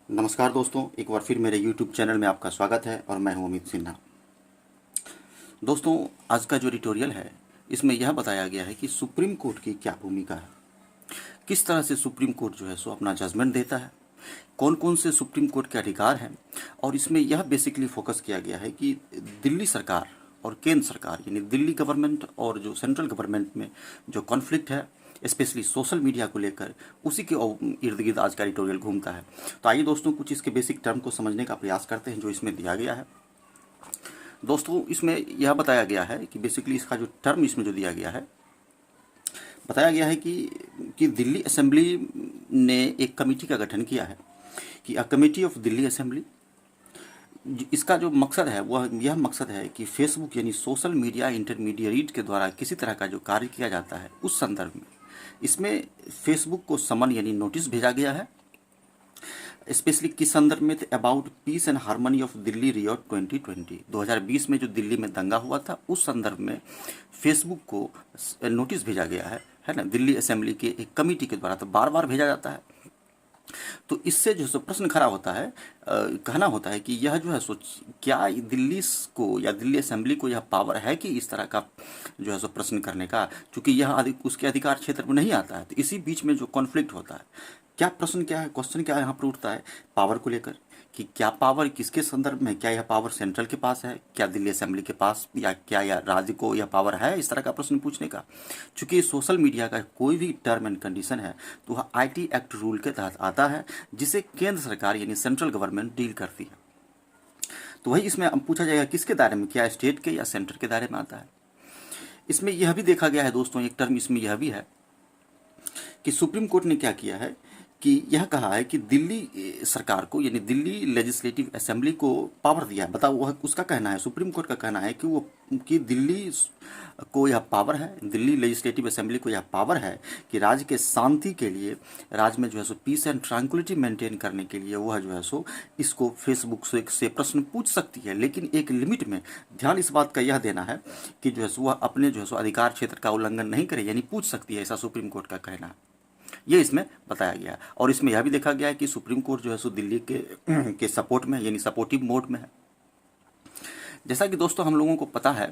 नमस्कार दोस्तों, एक बार फिर मेरे YouTube चैनल में आपका स्वागत है और मैं हूं अमित सिन्हा। दोस्तों, आज का जो एडिटोरियल है इसमें यह बताया गया है कि सुप्रीम कोर्ट की क्या भूमिका है, किस तरह से सुप्रीम कोर्ट जो है सो अपना जजमेंट देता है, कौन कौन से सुप्रीम कोर्ट के अधिकार हैं। और इसमें यह बेसिकली फोकस किया गया है कि दिल्ली सरकार और केंद्र सरकार यानी दिल्ली गवर्नमेंट और जो सेंट्रल गवर्नमेंट में जो कॉन्फ्लिक्ट है, स्पेशली सोशल मीडिया को लेकर, उसी के इर्द गिर्द आज का एडिटोरियल घूमता है। तो आइए दोस्तों, कुछ इसके बेसिक टर्म को समझने का प्रयास करते हैं जो इसमें दिया गया है। दोस्तों, इसमें यह बताया गया है कि बेसिकली इसका जो टर्म इसमें जो दिया गया है, बताया गया है कि दिल्ली असेंबली ने एक कमेटी का गठन किया है कि a committee of Delhi assembly. इसका जो मकसद है वह यह मकसद है कि फेसबुक यानी सोशल मीडिया इंटरमीडिएट के द्वारा किसी तरह का जो कार्य किया जाता है उस संदर्भ में इसमें फेसबुक को समन यानी नोटिस भेजा गया है। स्पेशली किस संदर्भ में? About piece and harmony of Delhi Riot 2020, 2020 में जो दिल्ली में दंगा हुआ था उस संदर्भ में फेसबुक को नोटिस भेजा गया है ना, दिल्ली असेंबली के एक कमेटी के द्वारा। तो बार बार भेजा जाता है, तो इससे जो है सो प्रश्न खड़ा होता है, कहना होता है कि यह जो है सो क्या दिल्ली को या दिल्ली असेंबली को यह पावर है कि इस तरह का जो है सो प्रश्न करने का, चूंकि यह उसके अधिकार क्षेत्र में नहीं आता है। तो इसी बीच में जो कॉन्फ्लिक्ट होता है, क्या प्रश्न क्या है, क्वेश्चन क्या यहाँ पर उठता है पावर को लेकर कि क्या पावर किसके संदर्भ में, क्या यह पावर सेंट्रल के पास है, क्या दिल्ली असेंबली के पास, या क्या यह राज्य को यह पावर है इस तरह का प्रश्न पूछने का। चूंकि सोशल मीडिया का कोई भी टर्म एंड कंडीशन है तो वह आईटी एक्ट रूल के तहत आता है, जिसे केंद्र सरकार यानी सेंट्रल गवर्नमेंट डील करती है। तो वही इसमें अब पूछा जाएगा किसके दायरे में, क्या स्टेट के या सेंटर के दायरे में आता है। इसमें यह भी देखा गया है दोस्तों, एक टर्म इसमें यह भी है कि सुप्रीम कोर्ट ने क्या किया है कि यह कहा है कि दिल्ली सरकार को यानी दिल्ली लेजिस्लेटिव असेंबली को पावर दिया है। बताओ, वह उसका कहना है, सुप्रीम कोर्ट का कहना है कि दिल्ली को यह पावर है, दिल्ली लेजिस्लेटिव असेंबली को यह पावर है कि राज्य के शांति के लिए, राज्य में जो है सो पीस एंड ट्रैंक्विलिटी मेंटेन करने के लिए वह जो है सो इसको फेसबुक से प्रश्न पूछ सकती है, लेकिन एक लिमिट में। ध्यान इस बात का यह देना है कि जो है सो वह अपने जो है सो अधिकार क्षेत्र का उल्लंघन नहीं करे, यानी पूछ सकती है, ऐसा सुप्रीम कोर्ट का कहना है। ये इसमें बताया गया है। और इसमें यह भी देखा गया है कि सुप्रीम कोर्ट जो है सो दिल्ली के सपोर्ट में यानी सपोर्टिव मोड में है। जैसा कि दोस्तों हम लोगों को पता है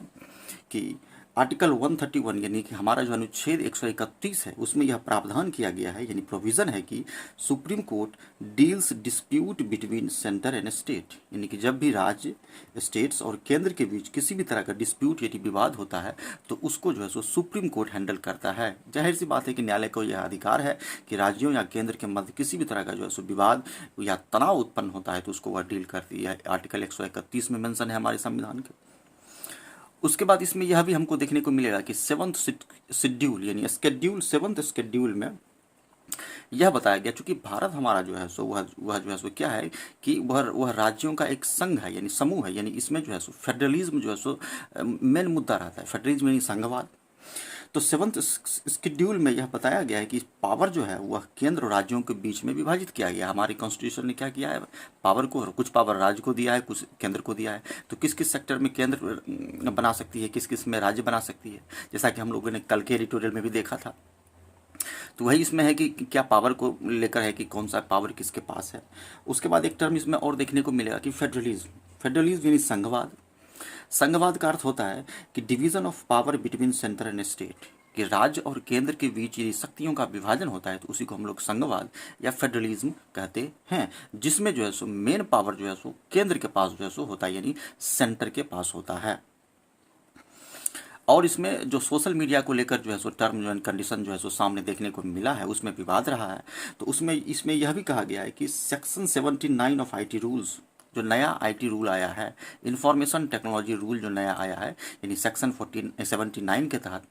कि आर्टिकल 131 यानी कि हमारा जो अनुच्छेद 131 है उसमें यह प्रावधान किया गया है, यानी प्रोविज़न है कि supreme court deals dispute between centre and state, यानी कि जब भी राज्य, स्टेट्स और केंद्र के बीच किसी भी तरह का डिस्प्यूट यानी विवाद होता है तो उसको जो है सो सुप्रीम कोर्ट हैंडल करता है। जाहिर सी बात है कि न्यायालय को यह अधिकार है कि राज्यों या केंद्र के मध्य किसी भी तरह का जो है सो विवाद या तनाव उत्पन्न होता है तो उसको वह डील करती है। आर्टिकल 131 में मेंशन है हमारे संविधान के। उसके बाद इसमें यह भी हमको देखने को मिलेगा कि सेवंथ शेड्यूल यानी शेड्यूल, सेवंथ शेड्यूल में यह बताया गया, चूंकि भारत हमारा जो है सो वह जो है सो क्या है कि वह राज्यों का एक संघ है यानी समूह है, यानी इसमें जो है सो फेडरलिज्म जो है सो मेन मुद्दा रहता है, फेडरलिज्म यानी संघवाद। तो सेवंथ शेड्यूल में यह बताया गया है कि पावर जो है वह केंद्र और राज्यों के बीच में विभाजित किया गया। हमारे कॉन्स्टिट्यूशन ने क्या किया है, पावर को, कुछ पावर राज्य को दिया है, कुछ केंद्र को दिया है। तो किस किस सेक्टर में केंद्र बना सकती है, किस किस में राज्य बना सकती है, जैसा कि हम लोगों ने कल के एडिटोरियल में भी देखा था। तो वही इसमें है कि क्या पावर को लेकर है कि कौन सा पावर किसके पास है। उसके बाद एक टर्म इसमें और देखने को मिलेगा कि फेडरलिज्म, फेडरलिज्म यानी संघवाद। संघवाद का अर्थ होता है कि division of power between centre and state, कि राज्य और केंद्र के बीच यदि शक्तियों का विभाजन होता है तो उसी को हम लोग संघवाद या फेडरलिज्म कहते हैं, जिसमें जो है सो मेन पावर जो है सो केंद्र के पास जो है सो होता है, यानी सेंटर के पास होता है। और इसमें जो सोशल मीडिया को लेकर जो है सो टर्म जो है कंडीशन जो है सो सामने देखने को मिला है, उसमें विवाद रहा है। तो उसमें इसमें यह भी कहा गया है कि सेक्शन 79 ऑफ आईटी रूल्स, जो नया आईटी रूल आया है, इंफॉर्मेशन टेक्नोलॉजी रूल जो नया आया है, यानी सेक्शन 79 के तहत,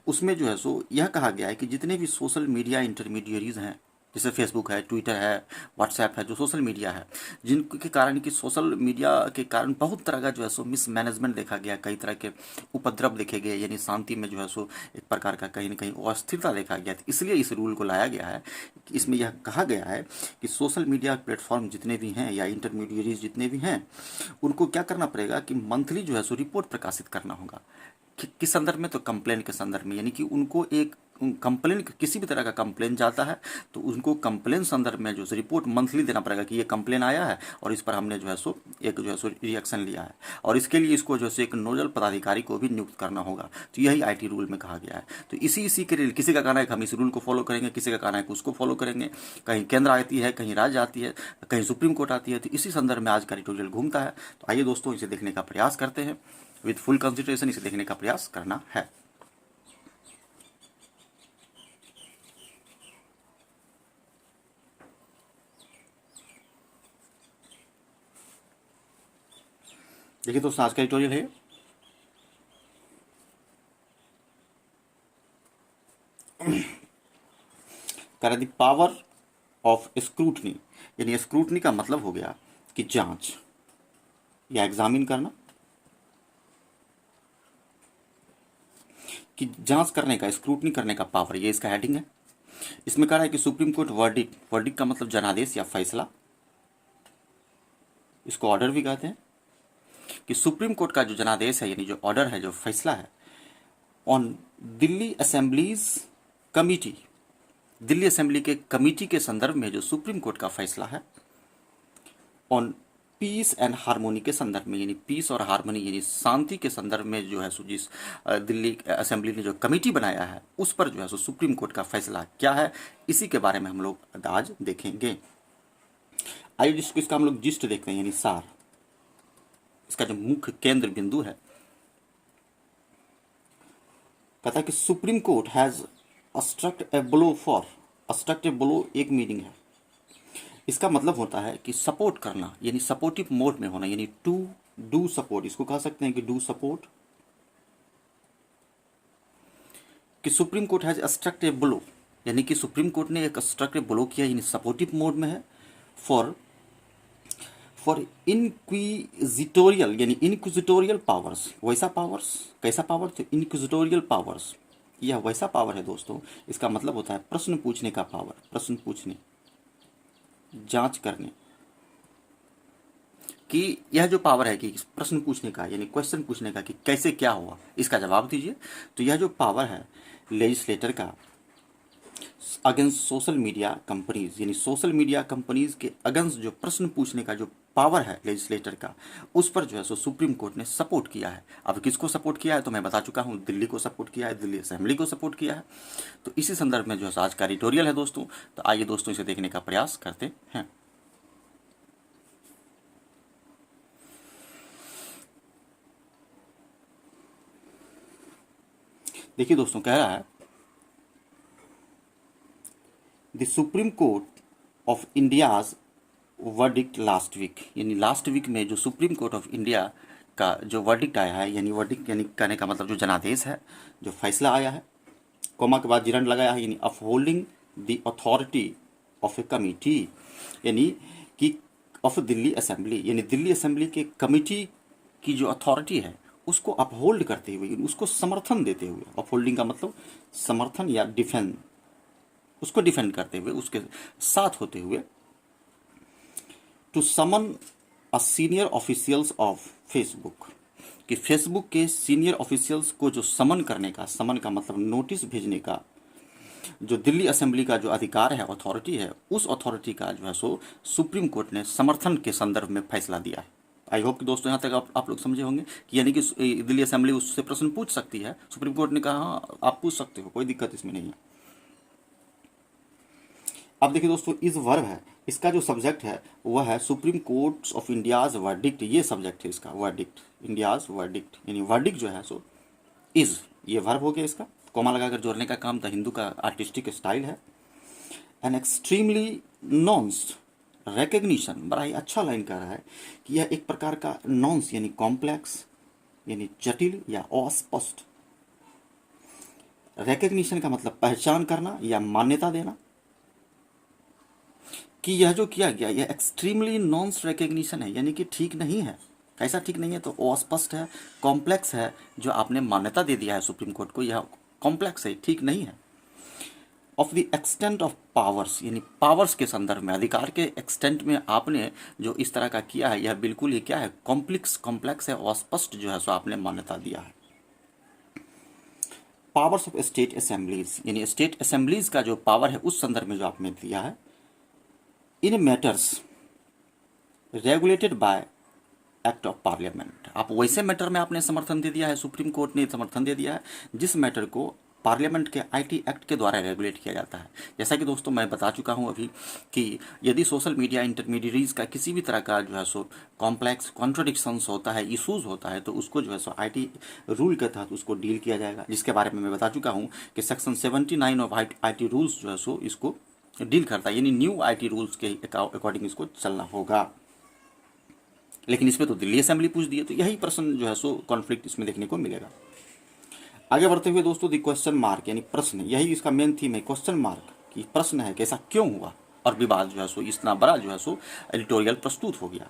उसमें जो है सो यह कहा गया है कि जितने भी सोशल मीडिया इंटरमीडिएरीज हैं, जैसे फेसबुक है, ट्विटर है, व्हाट्सएप है, जो सोशल मीडिया है, जिनके कारण कि सोशल मीडिया के कारण बहुत तरह का जो है सो मिसमैनेजमेंट देखा गया, कई तरह के उपद्रव देखे गए, यानी शांति में जो है सो एक प्रकार का कहीं ना कहीं अस्थिरता देखा गया। इसलिए इस रूल को लाया गया है कि इसमें यह कहा गया है कि सोशल मीडिया प्लेटफॉर्म जितने भी हैं या इंटरमीडिएरीज जितने भी हैं, उनको क्या करना पड़ेगा कि मंथली जो है सो रिपोर्ट प्रकाशित करना होगा। किस संदर्भ में? तो कंप्लेंट के संदर्भ में, यानी कि उनको एक कंप्लेन, किसी भी तरह का कंप्लेन जाता है तो उनको कंप्लेन संदर्भ में जो है रिपोर्ट मंथली देना पड़ेगा कि ये कंप्लेन आया है और इस पर हमने जो है सो एक जो है सो रिएक्शन लिया है, और इसके लिए इसको जो है सो एक नोडल पदाधिकारी को भी नियुक्त करना होगा। तो यही IT रूल में कहा गया है। तो इसी के लिए किसी का कहना है कि हम इस रूल को फॉलो करेंगे, किसी का कहना है कि उसको फॉलो करेंगे, कहीं केंद्र आती है, कहीं राज्य आती है, कहीं सुप्रीम कोर्ट आती है। तो इसी संदर्भ में आज का एडिटोरियल घूमता है। तो आइए दोस्तों इसे देखने का प्रयास करते हैं, विथ फुल कंसिडरेशन इसे देखने का प्रयास करना है। देखिए दोस्तों आज का एडिटोरियल है द पावर ऑफ स्क्रूटनी, यानी स्क्रूटनी का मतलब हो गया कि जांच या एग्जामिन करना, कि जांच करने का, स्क्रूटनी करने का पावर, ये इसका हेडिंग है। इसमें कह रहा है कि सुप्रीम कोर्ट वर्डिक्ट, वर्डिक्ट का मतलब जनादेश या फैसला, इसको ऑर्डर भी कहते हैं, कि सुप्रीम कोर्ट का जो जनादेश है यानी जो ऑर्डर है, जो फैसला है on Delhi assembly's committee, Delhi assembly के कमिटी के संदर्भ में जो सुप्रीम कोर्ट का फैसला है ऑन पीस एंड हारमोनी के संदर्भ में, यानी पीस और हारमोनी यानी शांति के संदर्भ में जो है सो जिस दिल्ली असेंबली ने जो कमेटी बनाया है उस पर जो है सो सुप्रीम कोर्ट का फैसला क्या है, इसी के बारे में हम लोग आज देखेंगे। आइए इसका हम लोग जिस्ट देखते हैं, यानी सार, इसका जो मुख्य केंद्र बिंदु है। कहता है कि supreme court has struct a blow for, struct a blow एक मीनिंग है, इसका मतलब होता है कि सपोर्ट करना, यानी सपोर्टिव मोड में होना, यानी टू डू सपोर्ट, इसको कह सकते हैं कि डू सपोर्ट, कि supreme court has struct a blow, यानी कि सुप्रीम कोर्ट ने एक स्ट्रक्ट ए ब्लो किया, यानी सपोर्टिव मोड में है, फॉर इनक्विजिटोरियल, यानी इनक्विजिटोरियल पावर्स, वैसा पावर्स, कैसा पावर, तो इनक्विजिटोरियल पावर्स, यह वैसा पावर है दोस्तों, इसका मतलब होता है प्रश्न पूछने का पावर, प्रश्न पूछने, जांच करने कि यह जो पावर है कि प्रश्न पूछने का, यानी क्वेश्चन पूछने का कि कैसे क्या हुआ, इसका जवाब दीजिए। तो यह जो पावर है लेजिस्लेटर का अगेंस्ट सोशल मीडिया कंपनीज, यानी सोशल मीडिया कंपनीज के अगेंस्ट जो प्रश्न पूछने का जो पावर है लेजिस्लेटर का, उस पर जो है सो सुप्रीम कोर्ट ने सपोर्ट किया है। अब किसको सपोर्ट किया है तो मैं बता चुका हूँ, दिल्ली को सपोर्ट किया है, दिल्ली असेंबली को सपोर्ट किया है। तो इसी संदर्भ में जो है आज का एडिटोरियल है दोस्तों। तो आइए दोस्तों इसे देखने का प्रयास करते हैं। देखिए दोस्तों कह रहा है the Supreme Court of India's verdict last week, यानी लास्ट वीक में जो सुप्रीम कोर्ट ऑफ इंडिया का जो वर्डिक्ट आया है, यानी वर्डिक्ट यानी कहने का मतलब जो जनादेश है, जो फैसला आया है, कोमा के बाद जिरंड लगाया है, यानी upholding the authority of A committee, यानी कि ऑफ दिल्ली असेंबली, यानी दिल्ली असेंबली के कमिटी की जो अथॉरिटी है उसको अपहोल्ड करते हुए, उसको समर्थन देते हुए, अपहोल्डिंग का मतलब समर्थन या डिफेंड, उसको डिफेंड करते हुए, उसके साथ होते हुए, to summon a senior officials of Facebook, कि फेसबुक के सीनियर ऑफिशियल्स को जो समन करने का, समन का मतलब नोटिस भेजने का, जो दिल्ली असेंबली का जो अधिकार है, अथॉरिटी है, उस अथॉरिटी का जो है सो सुप्रीम कोर्ट ने समर्थन के संदर्भ में फैसला दिया है। आई होप कि दोस्तों यहाँ तक आप लोग समझे होंगे कि यानी कि दिल्ली असेंबली उससे प्रश्न पूछ सकती है, सुप्रीम कोर्ट ने कहा हाँ आप पूछ सकते हो, कोई दिक्कत इसमें नहीं है। अब देखिए दोस्तों इस वर्ब है, इसका जो सब्जेक्ट है वह है supreme Court of India's verdict, ये सब्जेक्ट है इसका, वर्डिक्ट, इंडियाज वर्डिक्ट, यानी वर्डिक्ट जो है सो इज, ये वर्ब हो गया, इसका कोमा लगाकर जोड़ने का काम तो हिंदू का आर्टिस्टिक स्टाइल है। एन एक्सट्रीमली नॉन्स रिकग्निशन, बड़ा ही अच्छा लाइन कर रहा है कि यह एक प्रकार का नॉन्स यानी कॉम्प्लेक्स, यानी जटिल या अस्पष्ट, रिकग्निशन का मतलब पहचान करना या मान्यता देना, कि यह जो किया गया यह एक्सट्रीमली नॉन्स रिकग्निशन है, यानी कि ठीक नहीं है। कैसा ठीक नहीं है तो अस्पष्ट है, कॉम्प्लेक्स है, जो आपने मान्यता दे दिया है सुप्रीम कोर्ट को, यह कॉम्प्लेक्स है, ठीक नहीं है। Of the extent of powers, यानी पावर्स के संदर्भ में, अधिकार के एक्सटेंट में आपने जो इस तरह का किया है यह बिल्कुल ही क्या है, कॉम्प्लेक्स है, अस्पष्ट जो है सो आपने मान्यता दिया है। पावर्स ऑफ स्टेट असेंबलीज, यानी स्टेट असेंबलीज का जो पावर है उस संदर्भ में जो आपने दिया है, in matters regulated by act of parliament. आप वैसे मैटर में आपने समर्थन दे दिया है, सुप्रीम कोर्ट ने समर्थन दे दिया है जिस मैटर को पार्लियामेंट के आईटी एक्ट के द्वारा रेगुलेट किया जाता है। जैसा कि दोस्तों मैं बता चुका हूं अभी कि यदि सोशल मीडिया इंटरमीडियरीज का किसी भी तरह का जो है सो कॉम्प्लेक्स कॉन्ट्रोडिक्शंस होता है, इशूज़ होता है, तो उसको जो है सो आईटी रूल के तहत उसको डील किया जाएगा, जिसके बारे में मैं बता चुका हूँ कि सेक्शन 79 ऑफ आईटी रूल्स जो है सो इसको डील करता है, यानी न्यू आईटी रूल्स के अकॉर्डिंग इसको चलना होगा। लेकिन इसमें तो दिल्ली असेंबली पूछ दी है, तो यही प्रश्न जो है सो कॉन्फ्लिक्ट इसमें देखने को मिलेगा। आगे बढ़ते हुए दोस्तों, दी क्वेश्चन मार्क, यानी प्रश्न, यही इसका मेन थीम है, क्वेश्चन मार्क कि प्रश्न है कि ऐसा क्यों हुआ, और विवाद जो है सो इतना बड़ा जो है सो एडिटोरियल प्रस्तुत हो गया।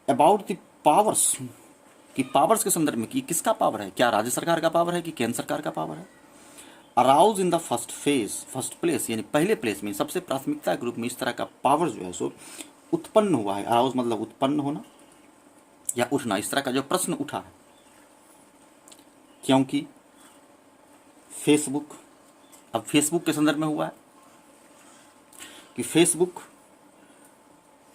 अबाउट द पावर्स, कि पावर्स के संदर्भ में कि किसका पावर है, क्या राज्य सरकार का पावर है कि केंद्र सरकार का पावर है। Arouse in the first place, यानी पहले प्लेस में सबसे प्राथमिकता के रूप में इस तरह का पावर जो है सो उत्पन्न हुआ है। अराउज मतलब उत्पन्न होना या उठना, इस तरह का जो प्रश्न उठा है, क्योंकि फेसबुक, अब फेसबुक के संदर्भ में हुआ है कि Facebook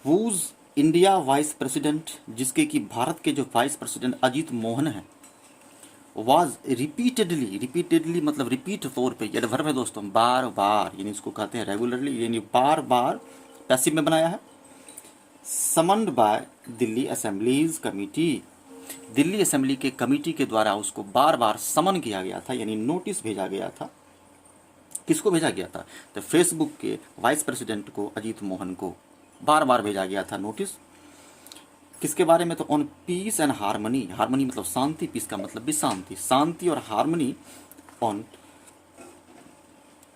whose India vice president, जिसके कि भारत के जो वाइस प्रेसिडेंट अजीत मोहन है, वाज रिपीटेडली मतलब रिपीट तौर पे, ये वर्ब है दोस्तों, बार बार, यानी इसको कहते हैं रेगुलरली, यानी बार बार पैसिव में बनाया है। Summoned by Delhi assembly's committee, Delhi assembly के कमिटी के द्वारा उसको बार बार समन किया गया था, यानी नोटिस भेजा गया था। किसको भेजा गया था, तो फेसबुक के वाइस प्रेसिडेंट को, अजीत मोहन को बार बार भेजा गया था नोटिस। किसके बारे में, तो on peace and harmony, harmony मतलब शांति, पीस का मतलब भी शांति, शांति और harmony on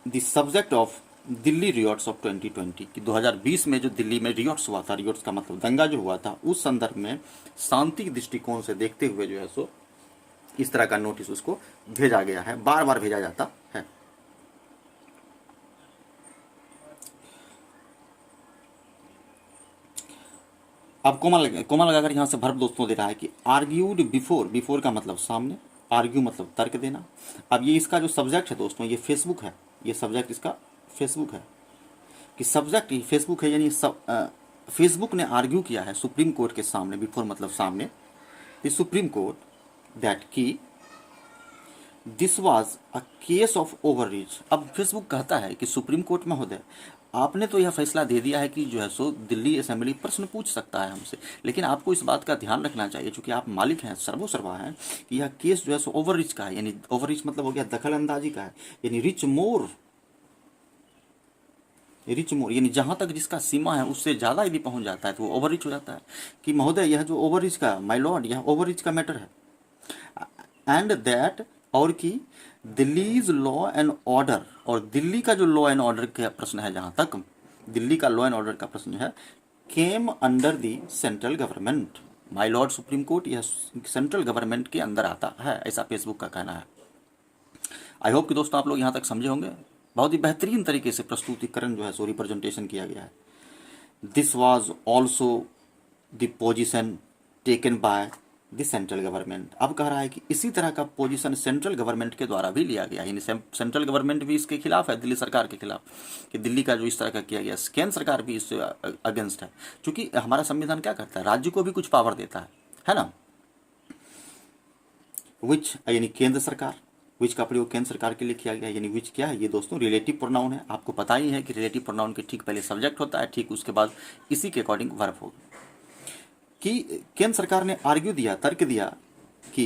the subject of Delhi riots of 2020, कि 2020 में जो दिल्ली में रियोट्स हुआ था, रियोट्स का मतलब दंगा जो हुआ था, उस संदर्भ में शांति के दृष्टिकोण से देखते हुए जो है सो इस तरह का नोटिस उसको भेजा गया है, बार बार भेजा जाता है। अब कोमा लगाकर यहां से वर्ब दोस्तों दे रहा है कि आर्ग्यूड बिफोर, बिफोर का मतलब सामने, आर्ग्यू मतलब तर्क देना। अब ये इसका जो सब्जेक्ट है दोस्तों, ये फेसबुक है, ये सब्जेक्ट इसका फेसबुक है, कि सब्जेक्ट फेसबुक है, यानी फेसबुक ने आर्ग्यू किया है सुप्रीम कोर्ट के सामने, बिफोर मतलब सामने, सुप्रीम कोर्ट दैट की this was a case of overreach. अब फेसबुक कहता है कि सुप्रीम कोर्ट महोदय, आपने तो यह फैसला दे दिया है कि जो है सो दिल्ली असेंबली प्रश्न पूछ सकता है हमसे, लेकिन आपको इस बात का ध्यान रखना चाहिए, चूंकि आप मालिक हैं, सर्वोसर्वा हैं, कि यह केस जो है सो ओवररीच का है, यानी ओवररीच मतलब हो गया दखल अंदाजी का है, यानी रिच मोर, यानी जहां तक जिसका सीमा है उससे ज़्यादा यदि पहुंच जाता है तो वो ओवररीच हो जाता है, कि महोदय यह जो ओवररीच का, माय लॉर्ड, यह ओवररीच का मैटर है। एंड दैट, और कि दिल्लीज लॉ एंड ऑर्डर, और दिल्ली का जो लॉ एंड ऑर्डर का प्रश्न है, जहां तक दिल्ली का लॉ एंड ऑर्डर का प्रश्न है, came under the central government, my Lord supreme court, यह सेंट्रल गवर्नमेंट के अंदर आता है, ऐसा फेसबुक का कहना है। आई होप कि दोस्तों आप लोग यहाँ तक समझे होंगे। बहुत ही बेहतरीन तरीके से प्रस्तुतिकरण जो है सो रिप्रेजेंटेशन किया गया है। This was also the position taken by the central government. अब कह रहा है कि इसी तरह का पोजीशन सेंट्रल गवर्नमेंट के द्वारा भी लिया गया, यानी सेंट्रल गवर्नमेंट भी इसके खिलाफ है, दिल्ली सरकार के खिलाफ, कि दिल्ली का जो इस तरह का किया गया, केंद्र सरकार भी इससे अगेंस्ट है, क्योंकि हमारा संविधान क्या करता है, राज्य को भी कुछ पावर देता है ना। विच यानी केंद्र सरकार, विच का प्रयोग केंद्र सरकार के लिए किया गया, यानी विच क्या है, ये दोस्तों रिलेटिव प्रोनाउन है। आपको पता ही है कि रिलेटिव प्रोनाउन के ठीक पहले सब्जेक्ट होता है, ठीक उसके बाद इसी के अकॉर्डिंग वर्ब होगा। कि केंद्र सरकार ने आर्ग्यू दिया, तर्क दिया कि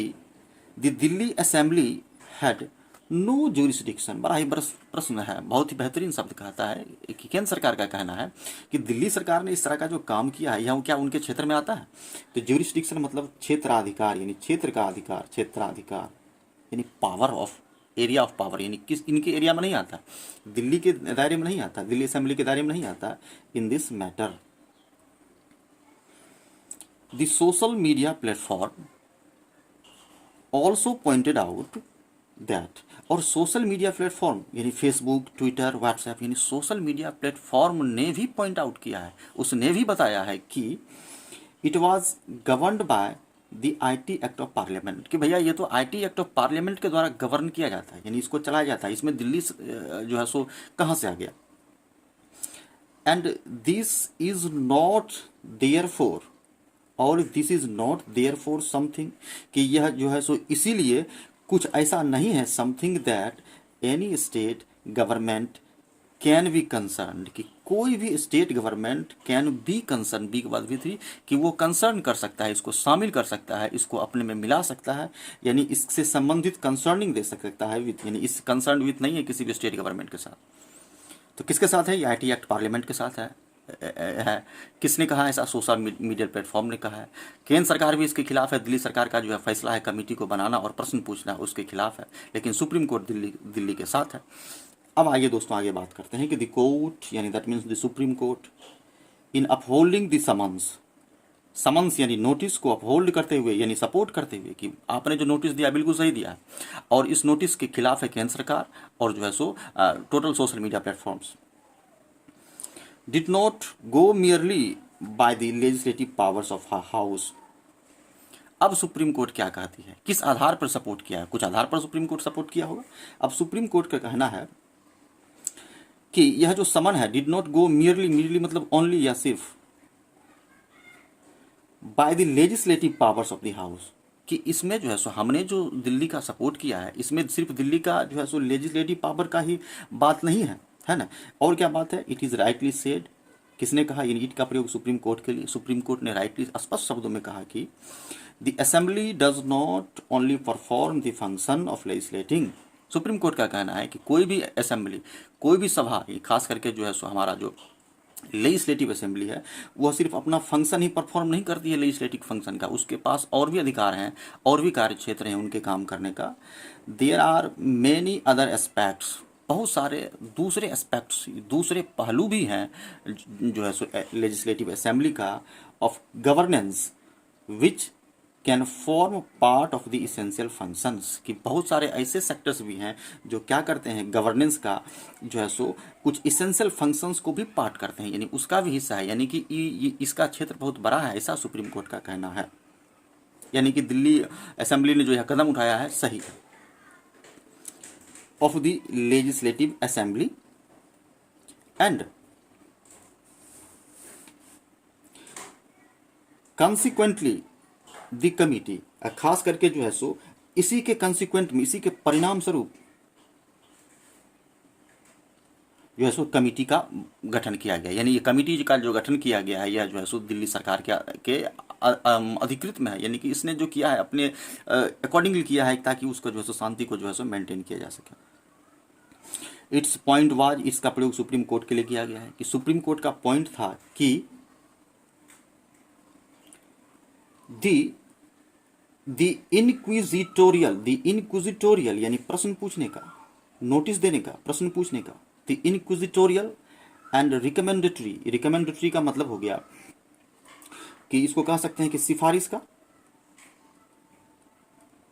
the Delhi assembly had no jurisdiction. बड़ा ही प्रश्न है, बहुत ही बेहतरीन शब्द कहता है कि केंद्र सरकार का कहना है कि दिल्ली सरकार ने इस तरह का जो काम किया है यह क्या उनके क्षेत्र में आता है। तो ज्यूरिसडिक्शन मतलब क्षेत्राधिकार, यानी क्षेत्र का अधिकार, क्षेत्राधिकार यानी power of, area of power, यानी किस इनके एरिया में नहीं आता, दिल्ली के दायरे में नहीं आता, दिल्ली असेंबली के दायरे में नहीं आता। In this matter the social media platform also pointed out that, और सोशल मीडिया प्लेटफॉर्म यानी फेसबुक, ट्विटर, व्हाट्सएप, यानी सोशल मीडिया प्लेटफॉर्म ने भी पॉइंट आउट किया है, उसने भी बताया है कि it was governed by the IT act of parliament, कि भैया ये तो आईटी एक्ट ऑफ पार्लियामेंट के द्वारा गवर्न किया जाता है, यानी इसको चलाया जाता है, इसमें दिल्ली जो है सो कहाँ से आ गया। And this is not there for, और this is not there for something, कि यह जो है सो इसीलिए कुछ ऐसा नहीं है, something that any state government can be concern, कि कोई भी state government can be concern, बी के बाद भी थी, कि वो कंसर्न कर सकता है, इसको शामिल कर सकता है, इसको अपने में मिला सकता है, यानी इससे संबंधित कंसर्निंग दे सकता है विथ, यानी इस कंसर्न विथ नहीं है किसी भी स्टेट गवर्नमेंट के साथ। तो किसके साथ है ये? आईटी एक्ट पार्लियामेंट के साथ है। किसने कहा ऐसा? सोशल मीडिया प्लेटफॉर्म ने कहा है। केंद्र सरकार भी इसके खिलाफ है, दिल्ली सरकार का जो है फैसला है कमेटी को बनाना और प्रश्न पूछना उसके खिलाफ है, लेकिन सुप्रीम कोर्ट दिल्ली के साथ है। अब आइए दोस्तों आगे बात करते हैं कि द कोर्ट, यानी that means the Supreme court, in upholding the summons यानी नोटिस को अपहोल्ड करते हुए, यानी सपोर्ट करते हुए, कि आपने जो नोटिस दिया बिल्कुल सही दिया है, और इस नोटिस के खिलाफ है केंद्र सरकार और जो है so total social media platforms, did not go merely by the legislative powers of house. अब सुप्रीम कोर्ट क्या कहती है, किस आधार पर सपोर्ट किया है? कुछ आधार पर सुप्रीम कोर्ट सपोर्ट किया होगा। अब सुप्रीम कोर्ट का कहना है कि यह जो समन है, डिड नॉट गो मियरली मतलब ओनली या सिर्फ, by the legislative powers of the house, कि इसमें जो है सो हमने जो दिल्ली का सपोर्ट किया है, इसमें सिर्फ दिल्ली का जो है सो लेजिस्लेटिव पावर का ही बात नहीं है ना। और क्या बात है? इट इज राइटली सेड, किसने कहा? यानी इट का प्रयोग सुप्रीम कोर्ट के लिए, सुप्रीम कोर्ट ने राइटली स्पष्ट शब्दों में कहा कि the assembly does not only perform the function of legislating. Supreme court का कहना है कि कोई भी असेंबली, कोई भी सभा, खास करके जो है सो हमारा जो लेजिस्लेटिव असेंबली है, वह सिर्फ अपना फंक्शन ही परफॉर्म नहीं करती है लेजिस्लेटिव फंक्शन का, उसके पास और भी अधिकार हैं, और भी कार्य क्षेत्र हैं उनके काम करने का। There are many other aspects, बहुत सारे दूसरे एस्पेक्ट्स, दूसरे पहलू भी हैं जो है सो लेजिस्लेटिव असेंबली का, of governance which can form part of the essential functions, कि बहुत सारे ऐसे सेक्टर्स भी हैं जो क्या करते हैं, गवर्नेंस का जो है सो कुछ इसेंशियल फंक्शंस को भी पार्ट करते हैं, यानी उसका भी हिस्सा है, यानी कि इसका क्षेत्र बहुत बड़ा है, ऐसा सुप्रीम कोर्ट का कहना है। यानी कि दिल्ली असेंबली ने जो यह कदम उठाया है सही है, of the legislative assembly, and consequently the committee, खास करके जो है सो इसी के कंसिक्वेंट में, इसी के परिणाम स्वरूप जो है सो कमिटी का गठन किया गया। यानी ये कमिटी का जो गठन किया गया है यह जो है सो दिल्ली सरकार के अधिकृत में है, यानी कि इसने जो किया है अपने अकॉर्डिंगली किया है, ताकि उसको जो है सो शांति को जो है सो मेंटेन किया जा सके। इट्स पॉइंट वाज, इसका प्रयोग सुप्रीम कोर्ट के लिए किया गया है, कि सुप्रीम कोर्ट का पॉइंट था कि द इनक्विजिटोरियल यानी प्रश्न पूछने का, नोटिस देने का, प्रश्न पूछने का, द इनक्विजिटोरियल एंड रिकमेंडेटरी का मतलब हो गया कि इसको कह सकते हैं कि सिफारिश का,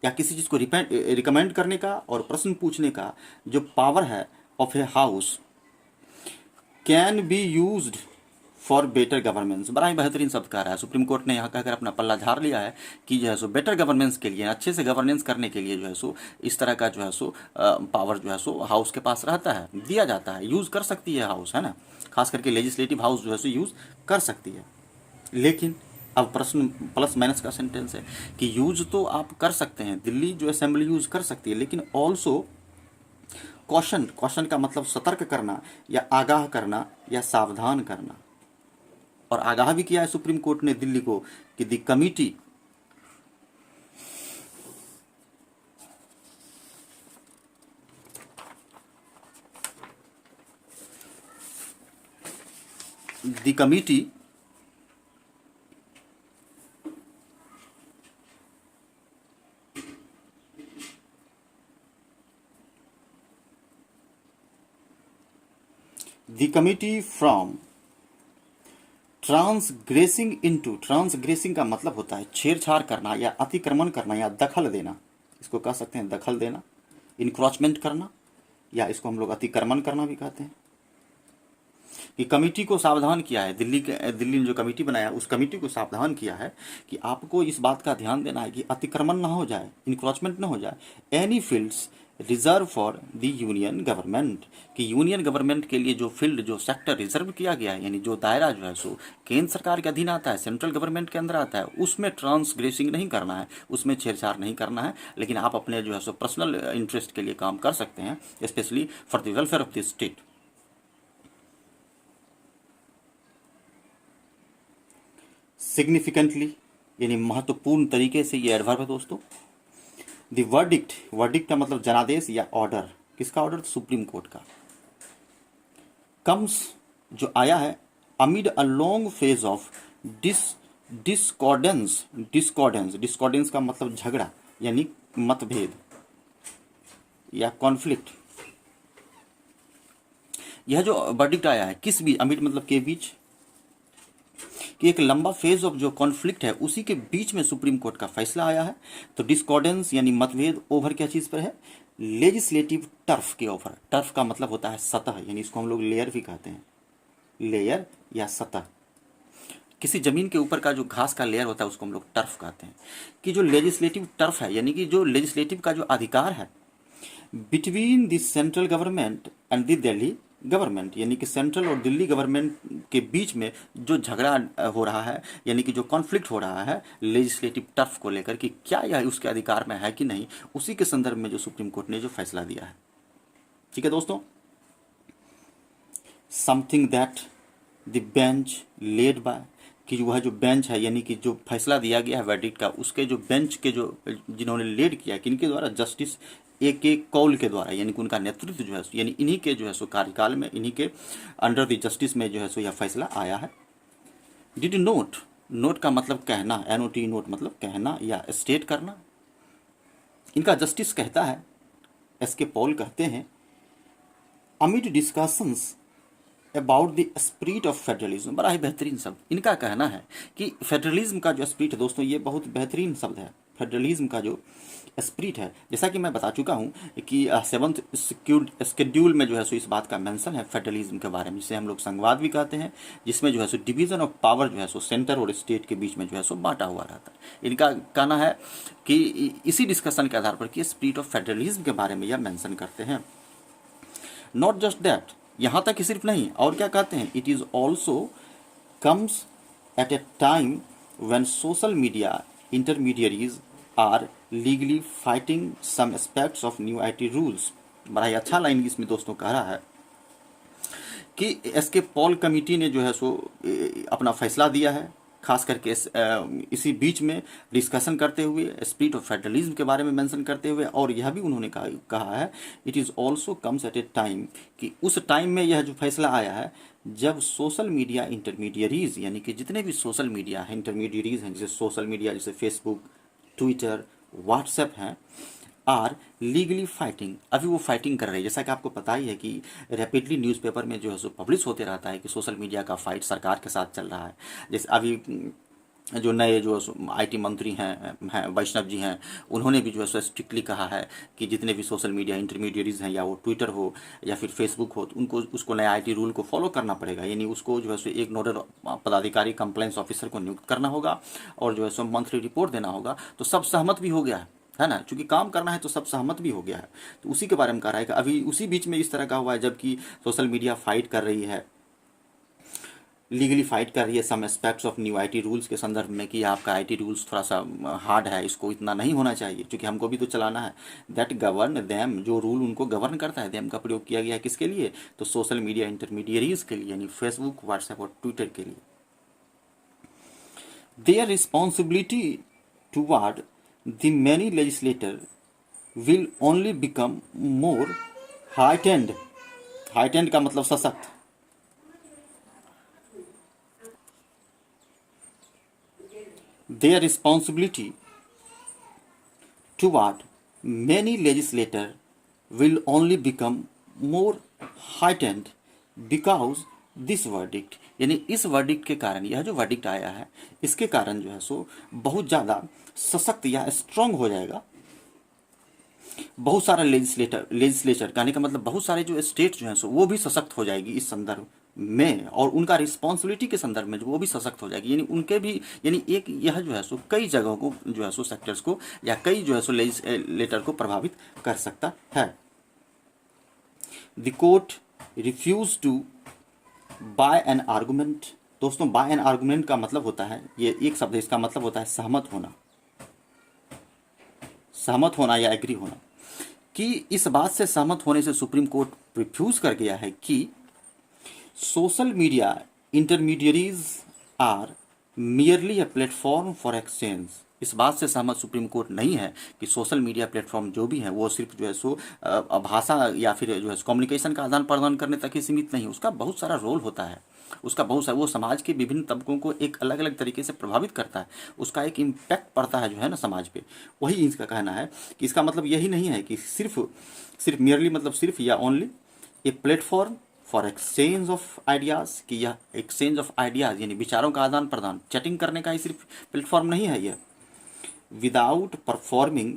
या किसी चीज को रिकमेंड करने का और प्रश्न पूछने का जो पावर है of a house, can be used for better governance. बड़ा ही बेहतरीन शब्द कह रहा है सुप्रीम कोर्ट ने, यहाँ कहकर अपना पल्ला झाड़ लिया है कि जो है सो बेटर गवर्नेंस के लिए, अच्छे से गवर्नेंस करने के लिए जो है सो इस तरह का जो है सो पावर जो है सो हाउस के पास रहता है, दिया जाता है, यूज़ कर सकती है हाउस, है ना। खास करके लेजिस्लेटिव हाउस जो है सो यूज़ कर सकती है। लेकिन अब प्रश्न प्लस माइनस का सेंटेंस है कि यूज तो आप कर सकते हैं, दिल्ली जो असेंबली यूज कर सकती है, लेकिन ऑल्सो क्वेश्चन का मतलब सतर्क करना या आगाह करना या सावधान करना। और आगाह भी किया है सुप्रीम कोर्ट ने दिल्ली को कि द कमिटी फ्रॉम ट्रांसग्रेसिंग का मतलब होता है छेड़छाड़ करना या अतिक्रमण करना या दखल देना, इसको कह सकते हैं दखल देना, इंक्रोचमेंट करना, या इसको हम लोग अतिक्रमण करना भी कहते हैं। कि कमेटी को सावधान किया है, दिल्ली ने जो कमेटी बनाया उस कमेटी को सावधान किया है कि आपको इस बात का ध्यान देना है कि अतिक्रमण ना हो जाए, इंक्रोचमेंट ना हो जाए, any fields reserve for the union government, कि यूनियन गवर्नमेंट के लिए जो फील्ड, जो सेक्टर रिजर्व किया गया है, यानी जो दायरा जो है सो केंद्र सरकार के अधीन आता है, सेंट्रल गवर्नमेंट के अंदर आता है, उसमें ट्रांसग्रेसिंग नहीं करना है, उसमें छेड़छाड़ नहीं करना है, लेकिन आप अपने जो है सो पर्सनल इंटरेस्ट के लिए काम कर सकते हैं, specially for the welfare of the state. Significantly यानी महत्वपूर्ण तरीके से ये एडवर्ब है दोस्तों। द वर्डिक्ट, वर्डिक्ट का मतलब जनादेश या ऑर्डर, किसका ऑर्डर? सुप्रीम कोर्ट का। कम्स जो आया है amid a long phase of discordance, discordance का मतलब झगड़ा यानी मतभेद या कॉन्फ्लिक्ट। यह जो वर्डिक्ट आया है किस बीच, अमिड मतलब के बीच, कि एक लंबा फेज ऑफ जो कॉन्फ्लिक्ट है उसी के बीच में सुप्रीम कोर्ट का फैसला आया है। तो डिस्कॉर्डेंस यानी मतभेद ओवर क्या चीज पर है? लेजिस्लेटिव टर्फ के ओवर। टर्फ का मतलब होता है सतह, यानी इसको हम लोग लेयर भी कहते हैं, लेयर या सतह। किसी जमीन के ऊपर का जो घास का लेयर होता है उसको हम लोग टर्फ कहते हैं। कि जो लेजिस्लेटिव टर्फ है यानी कि जो लेजिस्लेटिव का जो अधिकार है between the central government and the Delhi government, यानी कि सेंट्रल और दिल्ली गवर्नमेंट के बीच में जो झगड़ा हो रहा है, यानी कि जो कॉन्फ्लिक्ट हो रहा है लेजिस्लेटिव टर्फ को लेकर कि क्या यह उसके अधिकार में है कि नहीं, उसी के संदर्भ में जो सुप्रीम कोर्ट ने जो फैसला दिया है। ठीक है दोस्तों। Something that the bench led by, कि वह जो बेंच है यानी कि जो फैसला दिया गया है वर्डिक्ट का, उसके जो बेंच के जो जिन्होंने लेड किया, किनके द्वारा? जस्टिस ए कौल के द्वारा, यानी कि उनका नेतृत्व जो है यानी इन्हीं के जो है सो कार्यकाल में, इन्हीं के अंडर द जस्टिस में जो है सो यह फैसला आया है। डिड नोट, नोट का मतलब कहना, NOT नोट मतलब कहना या स्टेट करना। इनका जस्टिस कहता है, SK पॉल कहते हैं, amid discussions about the spirit of federalism. बड़ा ही बेहतरीन शब्द इनका कहना है कि फेडरलिज्म का जो स्पिरिट है दोस्तों, ये बहुत बेहतरीन शब्द है। फेडरलिज्म का जो स्पिरिट है, जैसा कि मैं बता चुका हूं कि 7th शेड्यूल में जो है सो इस बात का मेंशन है फेडरलिज्म के बारे में, जिसे हम लोग संघवाद भी कहते हैं, जिसमें जो है सो डिवीजन ऑफ पावर जो है सो सेंटर और स्टेट के बीच में जो है सो बांटा हुआ रहता है। इनका कहना है कि इसी डिस्कशन के आधार पर कि स्पिरिट ऑफ फेडरलिज्म के बारे में यह मेंशन करते हैं। नॉट जस्ट दैट, यहाँ तक ही सिर्फ नहीं, और क्या कहते हैं? It is also comes at a time when social media intermediaries are legally fighting some aspects of new IT rules. बड़ा ही अच्छा लाइन इसमें दोस्तों कह रहा है कि SK पॉल कमेटी ने जो है सो अपना फैसला दिया है, खास करके इसी बीच में डिस्कशन करते हुए स्पिरिट ऑफ फेडरलिज्म के बारे में मेंशन करते हुए, और यह भी उन्होंने कहा है it is also comes at a time, कि उस टाइम में यह जो फैसला आया है जब सोशल मीडिया इंटरमीडियरीज, यानी कि जितने भी सोशल मीडिया है इंटरमीडियरीज हैं, जैसे सोशल मीडिया जैसे फेसबुक, ट्विटर, व्हाट्सएप हैं, आर लीगली फाइटिंग, अभी वो फाइटिंग कर रहे हैं। जैसा कि आपको पता ही है कि रैपिडली न्यूज़पेपर में जो है सो पब्लिश होते रहता है कि सोशल मीडिया का फाइट सरकार के साथ चल रहा है। जैसे अभी जो नए जो IT मंत्री हैं वैष्णव जी हैं, उन्होंने भी जो है सो स्ट्रिक्टली कहा है कि जितने भी सोशल मीडिया इंटरमीडियरीज हैं, या वो ट्विटर हो या फिर फेसबुक हो, तो उनको उसको नया IT रूल को फॉलो करना पड़ेगा, यानी उसको जो है सो एक नोडल पदाधिकारी कंप्लेंस ऑफिसर को नियुक्त करना होगा और जो है सो मंथली रिपोर्ट देना होगा। तो सब सहमत भी हो गया है ना, चूंकि काम करना है तो सब सहमत भी हो गया है। तो उसी के बारे में कह रहा है कि अभी उसी बीच में इस तरह का हुआ है, जबकि सोशल मीडिया फाइट कर रही है, लीगली फाइट कर रही है some aspects of new IT rules के संदर्भ में, कि आपका IT रूल्स थोड़ा सा हार्ड है, इसको इतना नहीं होना चाहिए, क्योंकि हमको भी तो चलाना है। दैट गवर्न देम, जो रूल उनको गवर्न करता है, देम का प्रयोग किया गया किसके लिए? तो सोशल मीडिया इंटरमीडियरीज के लिए, यानी फेसबुक, व्हाट्सएप और ट्विटर के लिए। Their responsibility toward the many legislator will only become more heightened, heightened का मतलब सशक्त। Their responsibility toward many legislators will only become more heightened because this verdict, यानी इस वर्डिक्ट के कारण, यह जो वर्डिक्ट आया है इसके कारण जो है सो बहुत ज़्यादा सशक्त या स्ट्रांग हो जाएगा। बहुत सारा लेजिस्लेचर कहने का मतलब बहुत सारे जो स्टेट जो हैं सो वो भी सशक्त हो जाएगी इस संदर्भ में और उनका रिस्पॉन्सिबिलिटी के संदर्भ में जो वो भी सशक्त हो जाएगी, यानी उनके भी, यानी एक यह जो है सो कई जगहों को जो है सो सेक्टर्स को या कई जो है सो लेजिस्लेटर को प्रभावित कर सकता है। The court refuse to buy an argument. दोस्तों बाय एन आर्गूमेंट का मतलब होता है, ये एक शब्द है, इसका मतलब होता है सहमत होना, सहमत होना या एग्री होना। कि इस बात से सहमत होने से सुप्रीम कोर्ट रिफ्यूज कर गया है कि social media intermediaries are merely a platform for exchange. इस बात से सहमत सुप्रीम कोर्ट नहीं है कि सोशल मीडिया प्लेटफॉर्म जो भी है वो सिर्फ जो है सो भाषा या फिर जो है कम्युनिकेशन का आदान प्रदान करने तक ही सीमित नहीं, उसका बहुत सारा रोल होता है, उसका बहुत सारा, वो समाज के विभिन्न तबकों को एक अलग अलग तरीके से प्रभावित करता है, उसका एक इम्पैक्ट पड़ता है जो है ना समाज पे। वही इसका कहना है कि इसका मतलब यही नहीं है कि सिर्फ मियरली मतलब सिर्फ या only A platform for exchange of ideas, कि यह एक्सचेंज ऑफ आइडियाज़ यानी विचारों का आदान प्रदान, चैटिंग करने का ही सिर्फ प्लेटफॉर्म नहीं है यह, without performing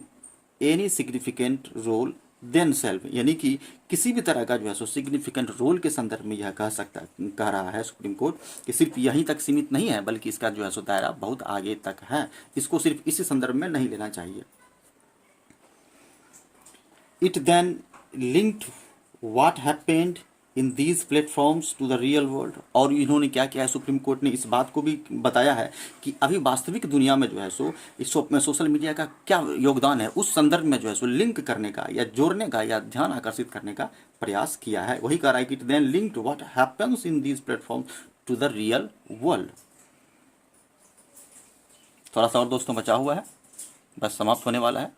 any significant role then self, यानी कि किसी भी तरह का जो है सो सिग्निफिकेंट रोल के संदर्भ में यह कह रहा है सुप्रीम कोर्ट कि सिर्फ यहीं तक सीमित नहीं है, बल्कि इसका जो है सो दायरा बहुत आगे तक है, इसको सिर्फ इसी संदर्भ में नहीं लेना चाहिए। It then linked what happened in these platforms to the real world. और इन्होंने क्या किया है, सुप्रीम कोर्ट ने इस बात को भी बताया है कि अभी वास्तविक दुनिया में जो है सो इस सोशल मीडिया का क्या योगदान है, उस संदर्भ में जो है सो लिंक करने का या जोड़ने का या ध्यान आकर्षित करने का प्रयास किया है। वही कह रहा है कि it then linked what happens in these platforms to the real world. थोड़ा सा और दोस्तों बचा हुआ है, बस समाप्त होने वाला है।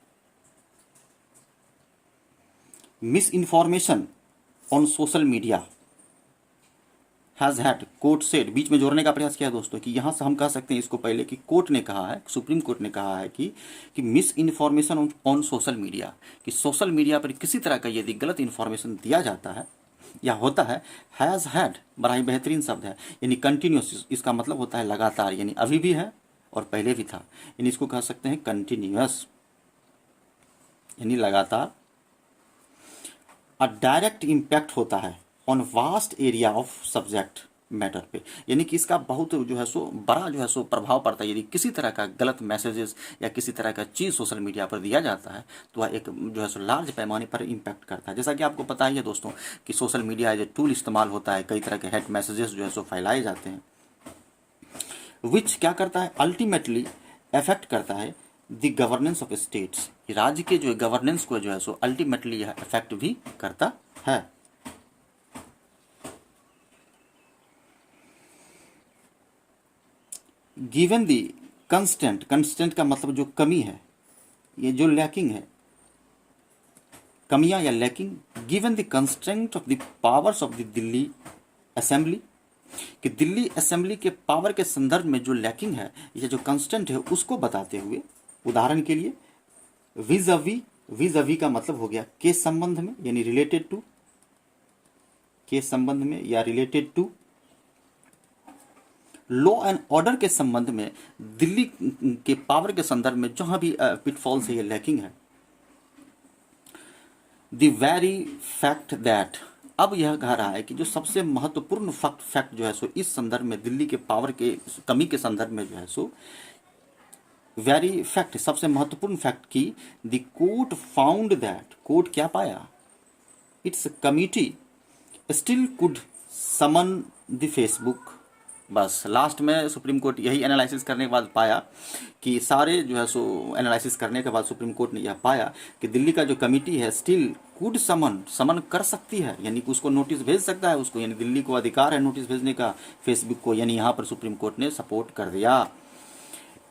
Misinformation on social media has had, court said, बीच में जोड़ने का प्रयास किया दोस्तों कि यहाँ से हम कह सकते हैं इसको पहले कि कोर्ट ने कहा है, सुप्रीम कोर्ट ने कहा है कि miss information on social media, कि सोशल मीडिया पर किसी तरह का यदि गलत इन्फॉर्मेशन दिया जाता है या होता है, हैज़ हैड बड़ा ही बेहतरीन शब्द है, यानी कंटिन्यूस, इसका मतलब होता है लगातार, यानी अभी भी है और पहले भी था, यानी इसको कह सकते हैं कंटिन्यूअस, यानी लगातार। अ डायरेक्ट इम्पैक्ट होता है on vast area of subject matter पे, यानी कि इसका बहुत जो है सो बड़ा जो है सो प्रभाव पड़ता है। यदि किसी तरह का गलत मैसेजेस या किसी तरह का चीज़ सोशल मीडिया पर दिया जाता है तो वह एक जो है सो लार्ज पैमाने पर इम्पैक्ट करता है। जैसा कि आपको पता ही है दोस्तों कि social media as a tool इस्तेमाल होता है, कई तरह के हेट मैसेजेस जो है सो फैलाए जाते हैं, विच क्या करता है, अल्टीमेटली अफेक्ट करता है द गवर्नेंस ऑफ स्टेट्स, राज्य के जो गवर्नेंस को जो है सो अल्टीमेटली यह अफेक्ट भी करता है। गिवन दी कंस्टेंट, कंस्टेंट का मतलब जो कमी है, ये जो लैकिंग है, कमियां या lacking, given the constant of the powers of the Delhi assembly, कि दिल्ली असेंबली के पावर के संदर्भ में जो लैकिंग है या जो कंस्टेंट है उसको बताते हुए, उदाहरण के लिए विज अवी का मतलब हो गया के संबंध में, यानी रिलेटेड टू, के संबंध में या related to, law and order के संबंध में, दिल्ली के पावर के संदर्भ में जहां भी पिटफॉल्स है या लैकिंग है। द वेरी फैक्ट दैट, अब यह कह रहा है कि जो सबसे महत्वपूर्ण फैक्ट जो है सो इस संदर्भ में दिल्ली के पावर के कमी के संदर्भ में जो है सो वेरी फैक्ट, सबसे महत्वपूर्ण फैक्ट की the court found that, court क्या पाया, its committee still could summon the Facebook. बस लास्ट में सुप्रीम कोर्ट यही एनालिसिस करने के बाद पाया कि सारे जो है सो एनालिसिस करने के बाद सुप्रीम कोर्ट ने यह पाया कि दिल्ली का जो कमिटी है स्टिल कुड समन कर सकती है, यानी कि उसको नोटिस भेज सकता है उसको, यानी दिल्ली को अधिकार है नोटिस भेजने का फेसबुक को, यानी यहाँ पर सुप्रीम कोर्ट ने सपोर्ट कर दिया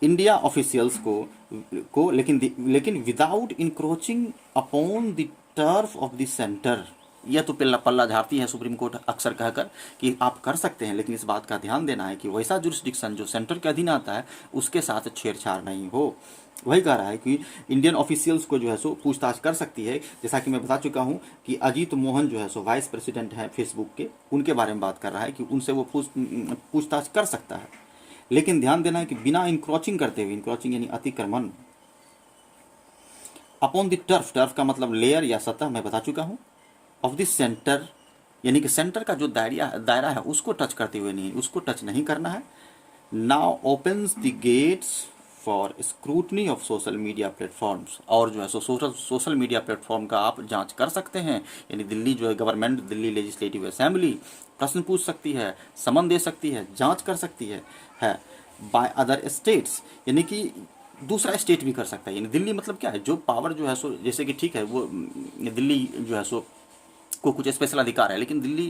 इंडिया ऑफिशियल्स को लेकिन without encroaching upon the turf of the centre. यह तो पल्ला झाड़ती है सुप्रीम कोर्ट अक्सर कहकर कि आप कर सकते हैं, लेकिन इस बात का ध्यान देना है कि वैसा जुरिस्डिक्शन जो सेंटर के अधीन आता है उसके साथ छेड़छाड़ नहीं हो। वही कह रहा है कि इंडियन ऑफिशियल्स को जो है सो पूछताछ कर सकती है, जैसा कि मैं बता चुका हूं कि अजीत मोहन जो है सो वाइस प्रेसिडेंट हैं फेसबुक के, उनके बारे में बात कर रहा है कि उनसे वो पूछताछ कर सकता है, लेकिन ध्यान देना है कि बिना इंक्रोचिंग करते हुए, इंक्रोचिंग यानी अतिक्रमण, अपॉन द टर्फ, टर्फ का मतलब लेयर या सतह मैं बता चुका हूं, ऑफ द सेंटर यानी कि सेंटर का जो दायरा है उसको टच करते हुए नहीं, उसको टच नहीं करना है। Now opens the gates for scrutiny of social media platforms, और जो है सोशल मीडिया प्लेटफॉर्म का आप जांच कर सकते हैं। यानी दिल्ली जो है गवर्नमेंट, दिल्ली लेजिस्लेटिव असेंबली प्रश्न पूछ सकती है, समन दे सकती है, जांच कर सकती है बाय अदर स्टेट्स, यानी कि दूसरा स्टेट भी कर सकता है। यानी दिल्ली मतलब क्या है, जो पावर जो है सो, जैसे कि ठीक है वो दिल्ली जो है सो को कुछ स्पेशल अधिकार है, लेकिन दिल्ली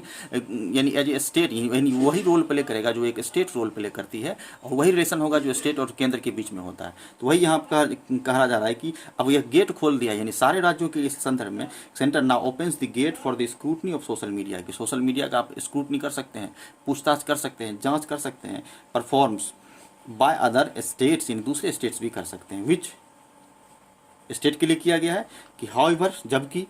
यानी एज ए स्टेट यानी वही रोल प्ले करेगा जो एक स्टेट रोल प्ले करती है, और वही रिलेशन होगा जो स्टेट और केंद्र के बीच में होता है। तो वही यहाँ कहा जा रहा है कि अब यह गेट खोल दिया, यानी सारे राज्यों के इस संदर्भ में centre now opens the get for the scrutiny of social media, कि सोशल मीडिया का आप स्क्रूटनी कर सकते हैं, पूछताछ कर सकते हैं, जाँच कर सकते हैं, परफॉर्म्स बाय अदर स्टेट्स, इन दूसरे स्टेट्स भी कर सकते हैं। विच स्टेट के लिए किया गया है कि हाउएवर, जबकि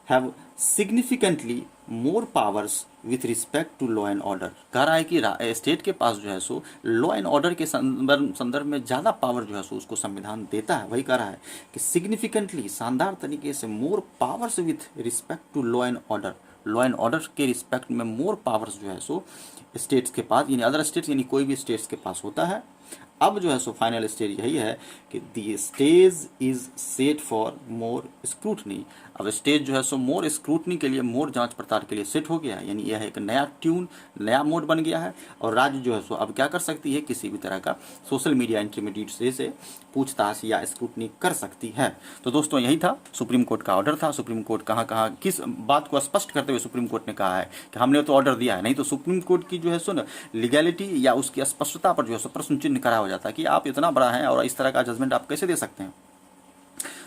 have significantly more powers with respect to law and order, कह रहा है कि स्टेट के पास जो है सो लॉ एंड ऑर्डर के संदर्भ में ज़्यादा पावर जो है सो उसको संविधान देता है। वही कह रहा है कि सिग्निफिकेंटली, शानदार तरीके से, more powers with respect to law and order, law and order के रिस्पेक्ट में मोर पावर्स जो है सो स्टेट्स के पास, यानी अदर स्टेट्स यानी कोई भी स्टेट्स के पास होता है। अब जो है सो फाइनल स्टेज यही है कि the stage is set for more scrutiny. अब स्टेज जो है सो मोर स्क्रूटनी के लिए, मोर जांच पड़ताल के लिए सेट हो गया है, यानी यह एक नया ट्यून, नया मोड बन गया है। और राज्य जो है सो अब क्या कर सकती है, किसी भी तरह का सोशल मीडिया इंटरमीडिएट से पूछताछ या स्क्रूटनी कर सकती है। तो दोस्तों यही था, सुप्रीम कोर्ट का ऑर्डर था। सुप्रीम कोर्ट कहाँ किस बात को स्पष्ट करते हुए सुप्रीम कोर्ट ने कहा है कि हमने तो ऑर्डर दिया है, नहीं तो सुप्रीम कोर्ट की जो है सो ना लीगैलिटी या उसकी स्पष्टता पर जो है सो प्रश्न चिन्ह खड़ा हो जाता है कि आप इतना बड़ा हैं और इस तरह का जजमेंट आप कैसे दे सकते हैं।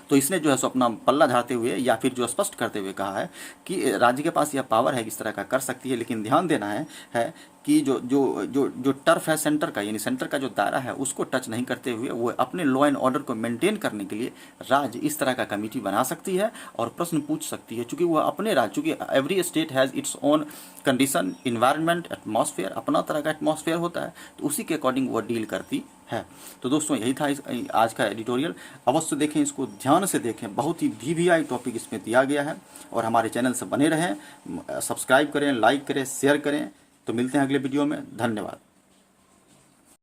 तो इसने जो है सो अपना पल्ला झाड़ते हुए या फिर जो स्पष्ट करते हुए कहा है कि राज्य के पास यह पावर है, इस तरह का कर सकती है, लेकिन ध्यान देना है कि जो टर्फ है सेंटर का, यानी सेंटर का जो दायरा है उसको टच नहीं करते हुए वो अपने लॉ एंड ऑर्डर को मेंटेन करने के लिए राज्य इस तरह का कमेटी बना सकती है और प्रश्न पूछ सकती है, चूंकि वह अपने राज्य, चूंकि every state has its own condition, environment, atmosphere, अपना तरह का एटमॉस्फेयर होता है, तो उसी के अकॉर्डिंग वह डील करती है। तो दोस्तों यही था आज का एडिटोरियल। अवश्य देखें, इसको ध्यान से देखें, बहुत ही VVI टॉपिक इसमें दिया गया है। और हमारे चैनल से बने रहें, सब्सक्राइब करें, लाइक करें, शेयर करें। तो मिलते हैं अगले वीडियो में। धन्यवाद।